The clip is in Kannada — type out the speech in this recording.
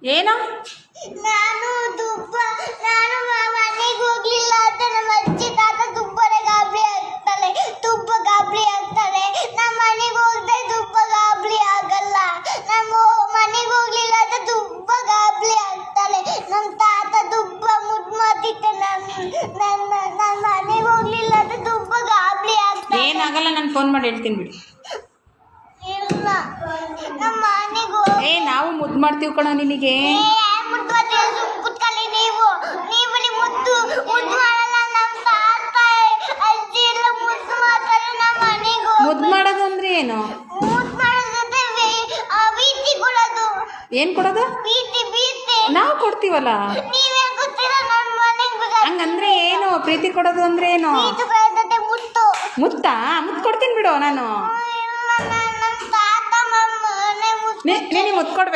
ಏನೋ ನಾನು ಮನೆಗೆ ಹೋಗ್ಲಿಲ್ಲ ಅಂತ ನಮ್ಮ ಅಜ್ಜಿ ತಾತ ತುಂಬಾನೇ ಗಾಬರಿ ಆಗ್ತಾರೆ, ತುಂಬಾ ಗಾಬರಿ ಆಗ್ತಾರೆ. ನಮ್ಮ ಮನೆಗೆ ಹೋಗದೆ ತುಂಬಾ ಗಾಬರಿ ಆಗಲ್ಲ. ನಮ್ಮ ಮನೆಗೆ ಹೋಗ್ಲಿಲ್ಲ ಅಂತ ತುಂಬಾ ಗಾಬರಿ ಆಗ್ತಾರೆ. ನಮ್ಮ ತಾತ ತುಂಬಾ ಮುದ್ದು ಮಾಡ್ತಿದ್ದೆ. ನನ್ನ ಮನೆಗೆ ಹೋಗ್ಲಿಲ್ಲ ಅಂತ ತುಂಬಾ ಗಾಬರಿ ಆಗ್ತಾರೆ. ಏನಾಗಲ್ಲ, ನಾನು ಫೋನ್ ಮಾಡಿ ಹೇಳ್ತೀನಿ ಬಿಡಿ. ಇಲ್ಲ, ನಮ್ಮ ಮನೆಗೆ ನಾವು ಮುದ್ದು ಮಾಡ್ತೀವಿ ಕಣ ನಿನಗೆ. ಕುತ್ಕೊಳ್ಳಿ ನೀವು ಮುದ್ದು ಮಾಡಲ್ಲ. ನಮ್ಮ ತಾತ ಅಜ್ಜಿ ಎಲ್ಲ ಮುದ್ದು ಮಾಡ್ತಾರೆ. ನಮ್ಮ ಮನೆಗೆ ಮುದ್ದು ಮಾಡೋದು ಅಂದ್ರೆ ಏನು? ಮುದ್ದು ಮಾಡೋದಂದ್ರೆ ಬೀತಿ ಕೊಡೋದು. ಏನು ಕೊಡೋದು? ಬೀತಿ ನಾವು ಕೊಡ್ತೀವಲ್ಲ. ನೀವೇ ಗೊತ್ತಿಲ್ಲ. ನನ್ನ ಮನೆಗೆ ಹಂಗಂದ್ರೆ ಏನು? ಪ್ರೀತಿ ಕೊಡೋದು ಅಂದ್ರೆ ಏನು? ಬೀತಿ ಕೊಡೋದಂತೆ ಮುತ್ತು. ಮುತ್ತಾ? ಮುತ್ತು ಕೊಡ್ತೀನಿ ಬಿಡು ನಾನು. ಇಲ್ಲ, ನಮ್ಮ ತಾತ ಮನೆ ಮುತ್ತು. ನೀನು ಮುತ್ತು ಕೊಡ್ಬೇಕು.